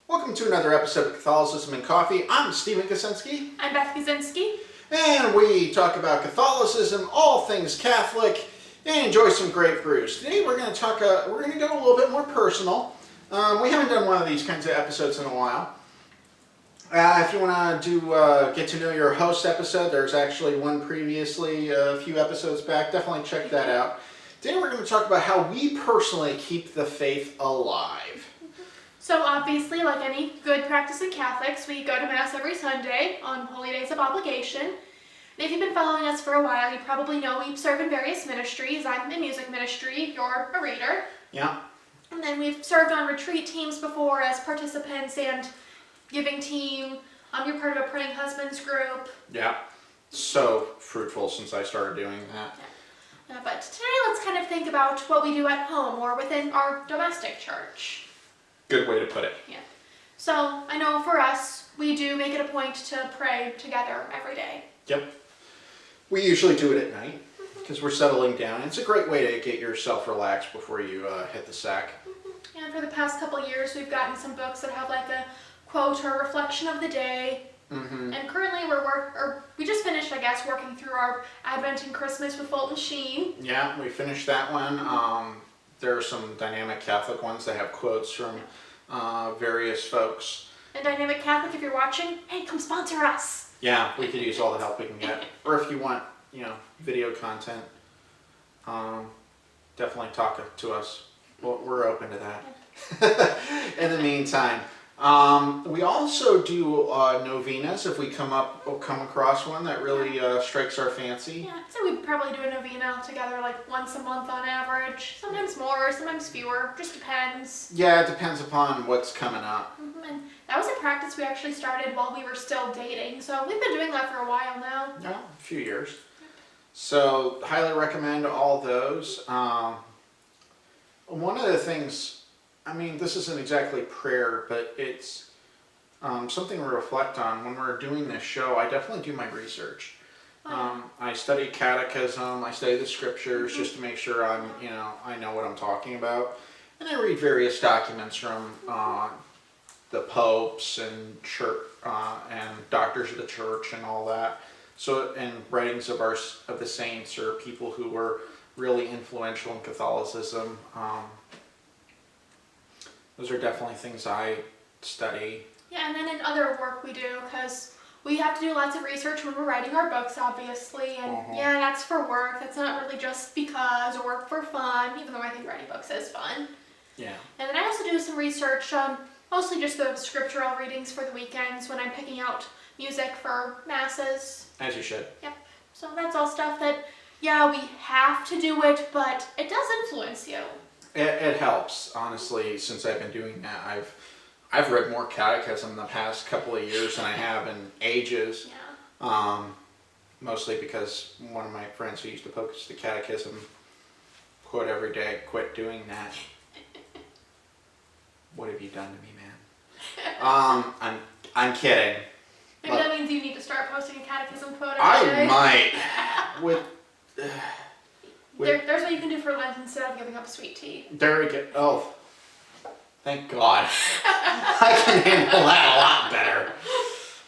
Welcome to another episode of Catholicism and Coffee. I'm Stephen Kaczynski. I'm Beth Kaczynski. And we talk about Catholicism, all things Catholic, and enjoy some great brews. Today we're going to go a little bit more personal. We haven't done one of these kinds of episodes in a while. If you want to get to know your host episode, there's actually one previously, a few episodes back. Definitely check that out. Today we're going to talk about how we personally keep the faith alive. So obviously, like any good practicing Catholics, we go to Mass every Sunday on holy days of obligation. And if you've been following us for a while, you probably know we serve in various ministries. I'm in music ministry, you're a reader. Yeah. And then we've served on retreat teams before as participants and giving team. You're part of a Praying Husbands group. Yeah. So fruitful since I started doing that. But today let's kind of think about what we do at home or within our domestic church. Good way to put it. Yeah. So I know for us, we do make it a point to pray together every day. Yep. We usually do it at night because we're settling down. It's a great way to get yourself relaxed before you hit the sack. And for the past couple years, we've gotten some books that have like a quote or reflection of the day. Mm-hmm. And currently we just finished, I guess, working through our Advent and Christmas with Fulton Sheen. Yeah, we finished that one. There are some dynamic Catholic ones that have quotes from various folks. And Dynamic Catholic, if you're watching, hey, come sponsor us. Yeah, we could use all the help we can get. Or if you want, video content, definitely talk to us. We're open to that. In the meantime, we also do novenas if we come across one that really strikes our fancy. Yeah, so we probably do a novena together like once a month on average. Sometimes more, sometimes fewer, just depends. Yeah, it depends upon what's coming up. And that was a practice we actually started while we were still dating, so we've been doing that for a while now. Yeah, a few years. So, highly recommend all those. One of the things, this isn't exactly prayer, but it's something to reflect on. When we're doing this show, I definitely do my research. I study catechism, I study the scriptures just to make sure I know what I'm talking about. And I read various documents from the popes and church and doctors of the church and all that. So, and writings of the saints or people who were really influential in Catholicism. Those are definitely things I study. Yeah, and then in other work we do, because we have to do lots of research when we're writing our books, obviously, and yeah, that's for work. That's not really just because or work for fun, even though I think writing books is fun. Yeah. And then I also do some research, mostly just the scriptural readings for the weekends when I'm picking out music for masses. As you should. Yep. So that's all stuff that, yeah, we have to do it, but it does influence you. It helps, honestly, since I've been doing that. I've read more catechism the past couple of years than I have in ages. Yeah. Mostly because one of my friends who used to focus the catechism quote every day quit doing that. What have you done to me, man? I'm kidding. Maybe that means you need to start posting a catechism quote every day. I might. There's what you can do for Lent instead of giving up sweet tea. There we go. Oh, thank God. I can handle that a lot better.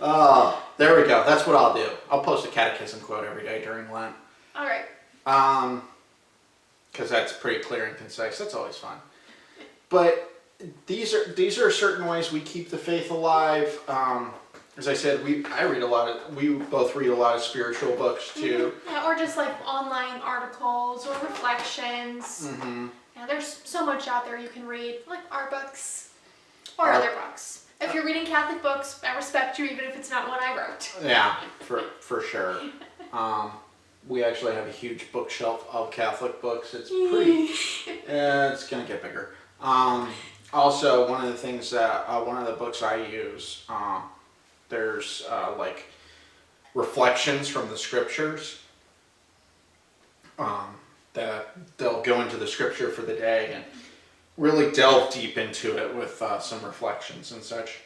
Oh, there we go. That's what I'll do. I'll post a catechism quote every day during Lent. All right. Because that's pretty clear and concise. That's always fun. But these are certain ways we keep the faith alive. As I said, we both read a lot of spiritual books too. Yeah, or just like online articles or reflections. Mm-hmm. Yeah, there's so much out there you can read, like our books or other books. If you're reading Catholic books, I respect you even if it's not one I wrote. Yeah, for sure. We actually have a huge bookshelf of Catholic books. It's pretty. It's gonna get bigger. Also, one of the things that one of the books I use. There's like reflections from the scriptures that they'll go into the scripture for the day and really delve deep into it with some reflections and such.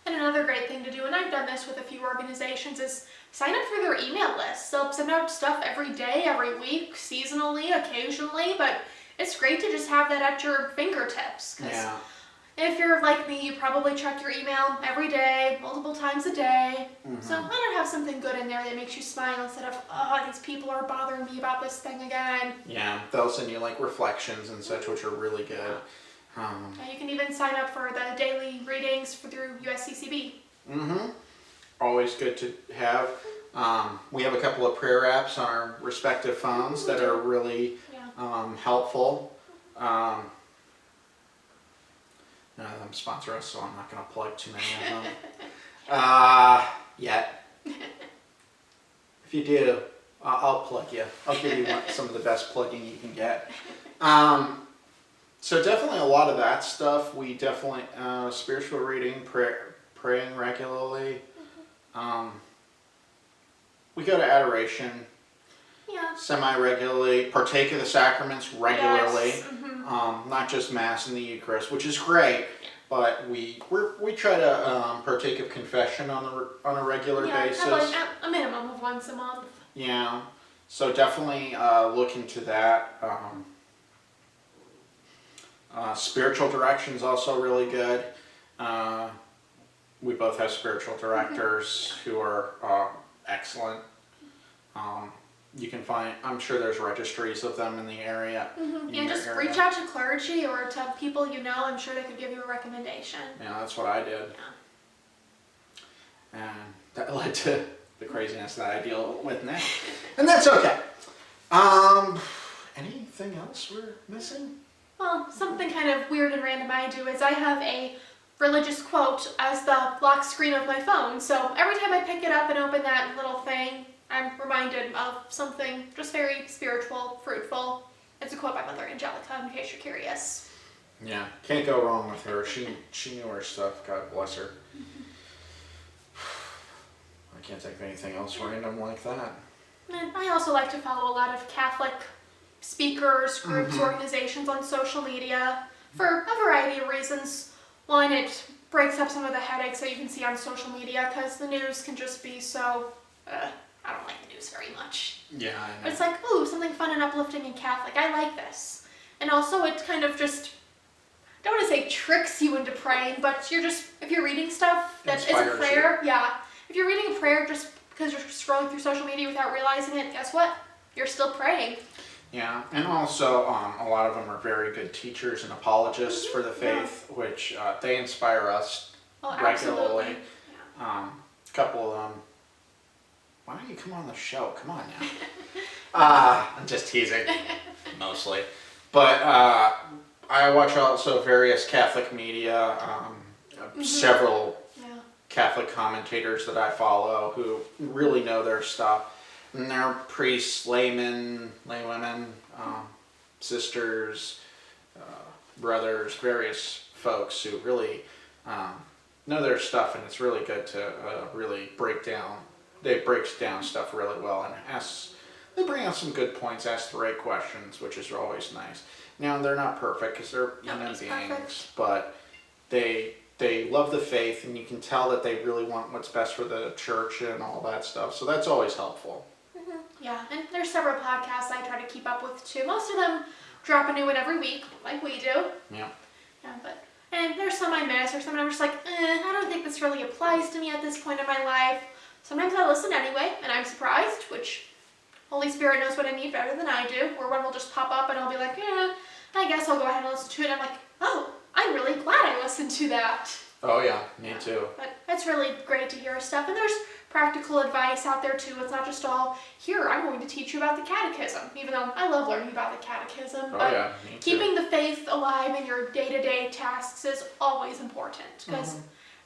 And another great thing to do, and I've done this with a few organizations, is sign up for their email list. They'll send out stuff every day, every week, seasonally, occasionally, but it's great to just have that at your fingertips. Yeah. If you're like me, you probably check your email every day, multiple times a day. So why not have something good in there that makes you smile instead of, oh, these people are bothering me about this thing again. Yeah, they'll send you like reflections and such, which are really good. You can even sign up for the daily readings through USCCB. Always good to have. We have a couple of prayer apps on our respective phones that are really helpful. None of them sponsor us, so I'm not going to plug too many of them. Yet. If you do, I'll plug you. I'll give you some of the best plugging you can get. So definitely a lot of that stuff. We definitely, spiritual reading, praying regularly. We go to adoration semi-regularly, partake of the sacraments regularly. Yes. Not just Mass and the Eucharist, which is great, but we try to partake of confession on a regular basis. Like a minimum of once a month. Yeah, so definitely look into that. Spiritual direction is also really good. We both have spiritual directors who are excellent. You can find, I'm sure there's registries of them in the area. And just reach out to clergy or to people you know. I'm sure they could give you a recommendation. Yeah, that's what I did. And that led to the craziness that I deal with now. And that's okay. Anything else we're missing? Well, something kind of weird and random I do is I have a religious quote as the lock screen of my phone. So every time I pick it up and open that little thing, I'm reminded of something just very spiritual, fruitful. It's a quote by Mother Angelica, in case you're curious. Yeah, can't go wrong with her. She knew her stuff. God bless her. I can't think of anything else random like that. And I also like to follow a lot of Catholic speakers, groups, organizations on social media for a variety of reasons. One, it breaks up some of the headaches that you can see on social media because the news can just be so... I don't like the news very much. Yeah, I know. But it's like, ooh, something fun and uplifting and Catholic. I like this. And also it kind of just, I don't want to say tricks you into praying, but you're just, if you're reading stuff that is a prayer, if you're reading a prayer just because you're scrolling through social media without realizing it, guess what? You're still praying. Yeah, and also a lot of them are very good teachers and apologists for the faith, which they inspire us regularly. Yeah. A couple of them. Why don't you come on the show? Come on now. I'm just teasing, mostly. But I watch also various Catholic media, several Catholic commentators that I follow who really know their stuff. And they're priests, laymen, laywomen, sisters, brothers, various folks who really know their stuff, and it's really good to really break down. They breaks down stuff really well and they bring out some good points, ask the right questions, which is always nice. Now, they're not perfect because they're human beings, but they love the faith, and you can tell that they really want what's best for the church and all that stuff. So that's always helpful. Yeah, and there's several podcasts I try to keep up with too. Most of them drop a new one every week, like we do. Yeah. And there's some I miss, or some I'm just like, I don't think this really applies to me at this point in my life. Sometimes I listen anyway, and I'm surprised, which Holy Spirit knows what I need better than I do, or one will just pop up and I'll be like, I guess I'll go ahead and listen to it. And I'm like, oh, I'm really glad I listened to that. Oh yeah, me too. But it's really great to hear stuff, and there's practical advice out there too. It's not just all, here, I'm going to teach you about the catechism, even though I love learning about the catechism. Oh but yeah, me too. Keeping the faith alive in your day-to-day tasks is always important, because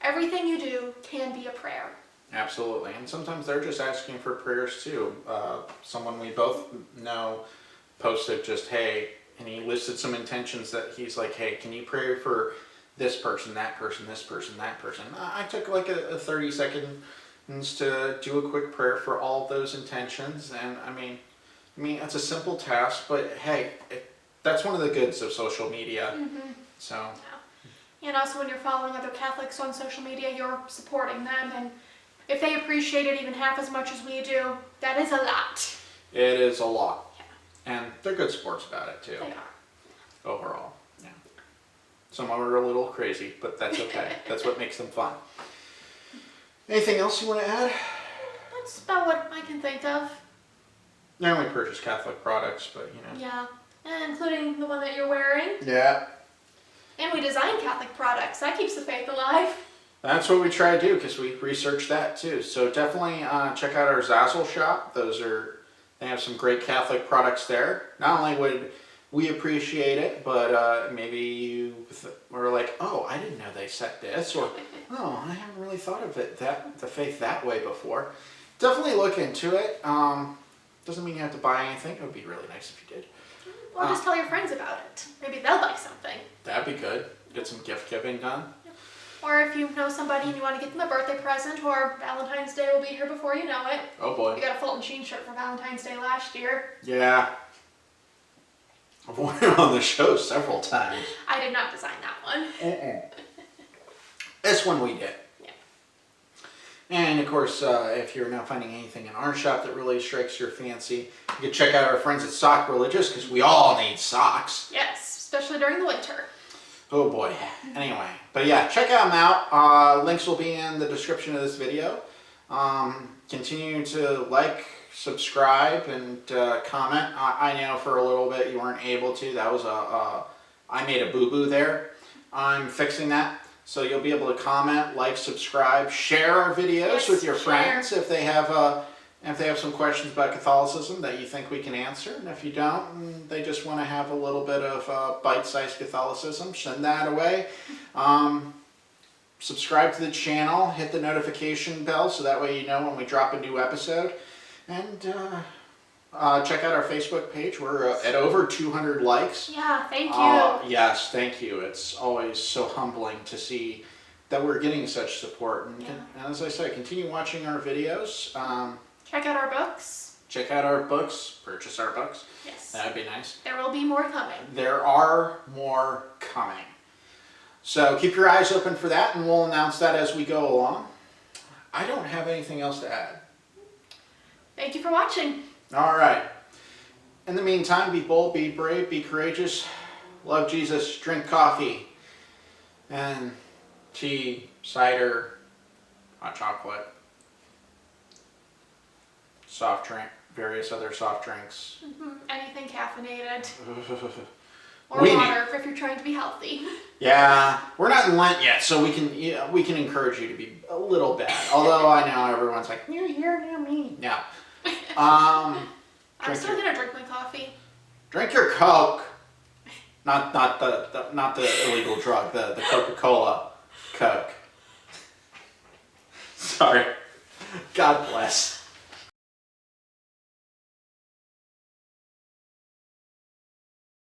everything you do can be a prayer. Absolutely, and sometimes they're just asking for prayers too. Someone we both know posted just, hey, and he listed some intentions that he's like, hey, can you pray for this person, that person, this person, that person? I took like a 30 seconds to do a quick prayer for all of those intentions, and I mean, it's a simple task, but hey, that's one of the goods of social media. So. Yeah. And also when you're following other Catholics on social media, you're supporting them, and if they appreciate it even half as much as we do, that is a lot. It is a lot. Yeah. And they're good sports about it too. They are. Overall, yeah. Some of them are a little crazy, but that's okay. That's what makes them fun. Anything else you want to add? That's about what I can think of. I only purchase Catholic products, but Yeah, and including the one that you're wearing. Yeah. And we design Catholic products. That keeps the faith alive. That's what we try to do because we research that too. So definitely check out our Zazzle shop. They have some great Catholic products there. Not only would we appreciate it, but maybe you were like, oh, I didn't know they said this, or oh, I haven't really thought of the faith that way before. Definitely look into it. Doesn't mean you have to buy anything. It would be really nice if you did. Or just tell your friends about it. Maybe they'll buy something. That'd be good. Get some gift giving done. Or if you know somebody and you want to get them a birthday present, or Valentine's Day will be here before you know it. Oh boy. We got a Fulton Sheen shirt for Valentine's Day last year. Yeah. I've worn it on the show several times. I did not design that one. This one we did. Yeah. And of course, if you're not finding anything in our shop that really strikes your fancy, you can check out our friends at Sock Religious, because we all need socks. Yes, especially during the winter. Oh boy. Anyway, but yeah, check them out. Links will be in the description of this video. Continue to like, subscribe, and comment. I know for a little bit you weren't able to. That was I made a boo-boo there. I'm fixing that. So you'll be able to comment, like, subscribe, share our videos with your friends if they have some questions about Catholicism that you think we can answer. And if you don't, and they just want to have a little bit of bite-sized Catholicism, send that away. Subscribe to the channel, hit the notification bell so that way you know when we drop a new episode. And check out our Facebook page. We're at over 200 likes. Yeah, thank you. Yes, thank you. It's always so humbling to see that we're getting such support. And, and as I said, continue watching our videos. Check out our books. Check out our books. Purchase our books. Yes. That would be nice. There will be more coming. There are more coming. So keep your eyes open for that, and we'll announce that as we go along. I don't have anything else to add. Thank you for watching. All right. In the meantime, be bold, be brave, be courageous. Love Jesus, drink coffee, and tea, cider, hot chocolate, soft drink, various other soft drinks. Anything caffeinated. Or We water if you're trying to be healthy. Yeah, we're not in Lent yet, so we can encourage you to be a little bad. Although I know everyone's like, new year, new me. Yeah. I'm still gonna drink my coffee. Drink your Coke, not the illegal drug, the Coca-Cola Coke. Sorry. God bless.